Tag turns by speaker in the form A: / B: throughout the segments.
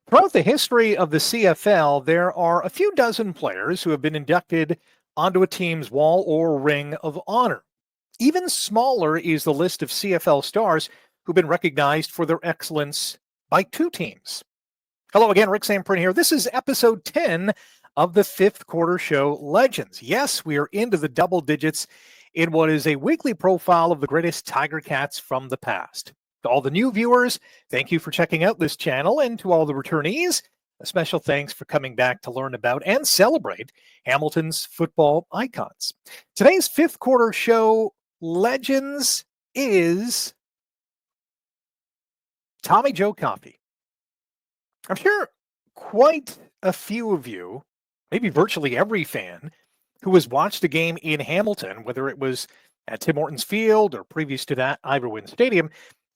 A: Throughout the history of the CFL, there are a few dozen players who have been inducted onto a team's wall or ring of honor. Even smaller is the list of CFL stars who've been recognized for their excellence by two teams. Hello again, Rick Samprin here. This is episode 10 of the fifth quarter show Legends. Yes, we are into the double digits in what is a weekly profile of the greatest Tiger Cats from the past. To all the new viewers, thank you for checking out this channel, and to all the returnees, a special thanks for coming back to learn about and celebrate Hamilton's football icons. Today's fifth quarter show Legends is Tommy Joe Coffey. I'm sure quite a few of you, maybe virtually every fan, who has watched a game in Hamilton, whether it was at Tim Hortons Field or previous to that, Ivor Wynne Stadium,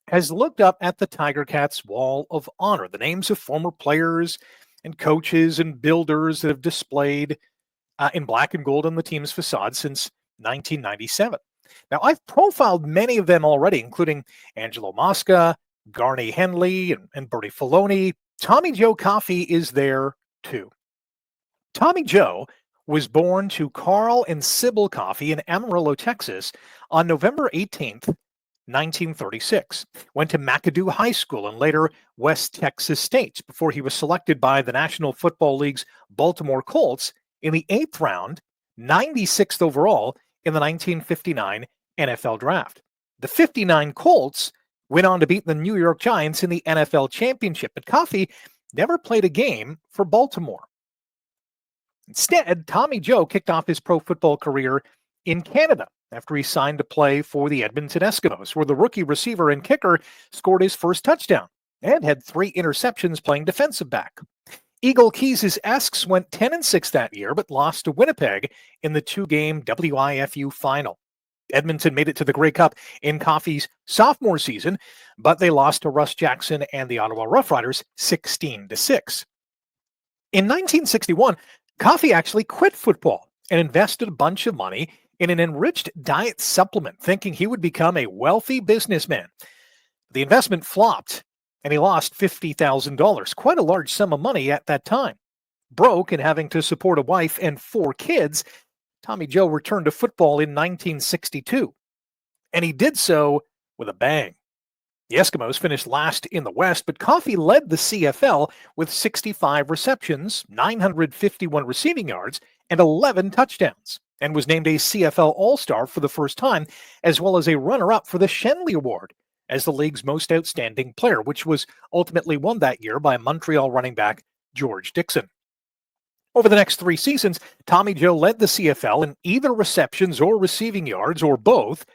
A: has looked up at the Tiger Cats Wall of Honor, the names of former players and coaches and builders that have displayed in black and gold on the team's facade since 1997. Now, I've profiled many of them already, including Angelo Mosca, Garney Henley, and Bertie Filoni. Tommy Joe Coffey is there too. Tommy Joe was born to Carl and Sybil Coffey in Amarillo, Texas on November 18th, 1936. Went to McAdoo High School and later West Texas State before he was selected by the National Football League's Baltimore Colts in the 8th round, 96th overall in the 1959 NFL Draft. The 59 Colts went on to beat the New York Giants in the NFL Championship, but Coffey never played a game for Baltimore. Instead, Tommy Joe kicked off his pro football career in Canada after he signed to play for the Edmonton Eskimos, where the rookie receiver and kicker scored his first touchdown and had 3 interceptions playing defensive back. Eagle Keys' Esks went 10-6 that year, but lost to Winnipeg in the 2-game WIFU final. Edmonton made it to the Grey Cup in Coffey's sophomore season, but they lost to Russ Jackson and the Ottawa Roughriders 16-6. In 1961, Coffey actually quit football and invested a bunch of money in an enriched diet supplement, thinking he would become a wealthy businessman. The investment flopped, and he lost $50,000, quite a large sum of money at that time. Broke and having to support a wife and 4 kids, Tommy Joe returned to football in 1962, and he did so with a bang. The Eskimos finished last in the West, but Coffey led the CFL with 65 receptions, 951 receiving yards, and 11 touchdowns, and was named a CFL All-Star for the first time, as well as a runner-up for the Shenley Award as the league's most outstanding player, which was ultimately won that year by Montreal running back George Dixon. Over the next 3 seasons, Tommy Joe led the CFL in either receptions or receiving yards, or both,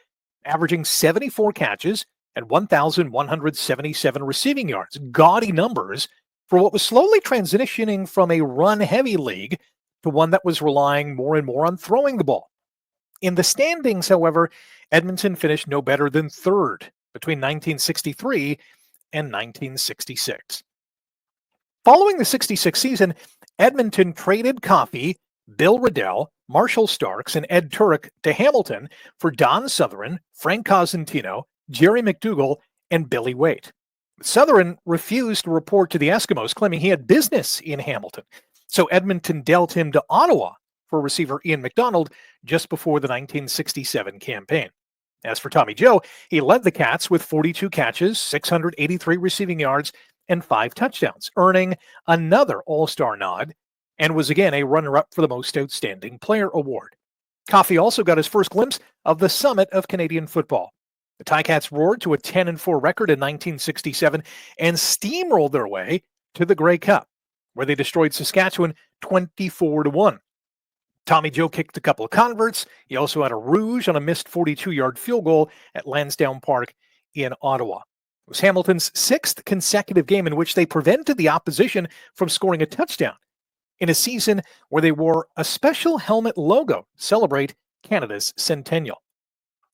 A: averaging 74 catches and 1,177 receiving yards. Gaudy numbers for what was slowly transitioning from a run-heavy league to one that was relying more and more on throwing the ball. In the standings, however, Edmonton finished no better than 3rd between 1963 and 1966. Following the 66 season, Edmonton traded Coffey, Bill Riddell, Marshall Starks, and Ed Turek to Hamilton for Don Sutherland, Frank Cosentino, Jerry McDougall, and Billy Waite. Sutherland refused to report to the Eskimos, claiming he had business in Hamilton. So Edmonton dealt him to Ottawa for receiver Ian McDonald just before the 1967 campaign. As for Tommy Joe, he led the Cats with 42 catches, 683 receiving yards, and 5 touchdowns, earning another All-Star nod, and was again a runner-up for the Most Outstanding Player award. Coffey also got his first glimpse of the summit of Canadian football. The Ticats roared to a 10-4 record in 1967 and steamrolled their way to the Grey Cup, where they destroyed Saskatchewan 24-1. Tommy Joe kicked a couple of converts. He also had a rouge on a missed 42-yard field goal at Lansdowne Park in Ottawa. It was Hamilton's 6th consecutive game in which they prevented the opposition from scoring a touchdown in a season where they wore a special helmet logo to celebrate Canada's centennial.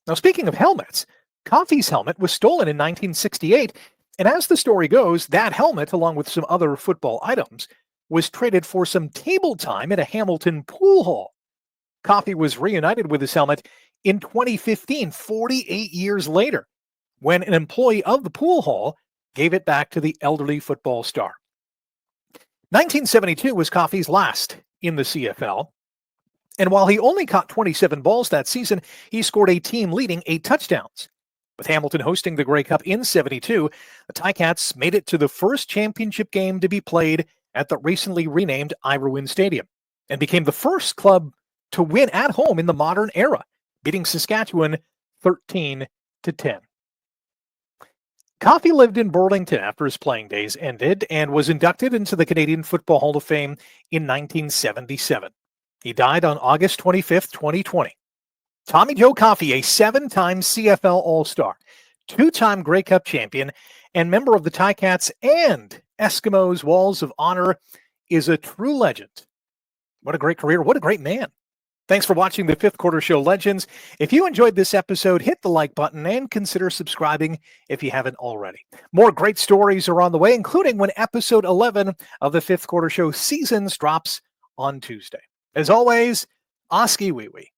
A: Now, speaking of helmets, Coffey's helmet was stolen in 1968, and as the story goes, that helmet, along with some other football items, was traded for some table time at a Hamilton pool hall. Coffey was reunited with his helmet in 2015, 48 years later, when an employee of the pool hall gave it back to the elderly football star. 1972 was Coffey's last in the CFL. And while he only caught 27 balls that season, he scored a team-leading 8 touchdowns. With Hamilton hosting the Grey Cup in 72, the Ticats made it to the first championship game to be played at the recently renamed Irwin Stadium and became the first club to win at home in the modern era, beating Saskatchewan 13-10. Coffey lived in Burlington after his playing days ended and was inducted into the Canadian Football Hall of Fame in 1977. He died on August 25th, 2020. Tommy Joe Coffey, a 7-time CFL All-Star, 2-time Grey Cup champion, and member of the Ticats and Eskimos Walls of Honor, is a true legend. What a great career. What a great man. Thanks for watching the Fifth Quarter Show Legends. If you enjoyed this episode, hit the like button and consider subscribing if you haven't already. More great stories are on the way, including when episode 11 of the Fifth Quarter Show Seasons drops on Tuesday. As always, Oski Wee Wee.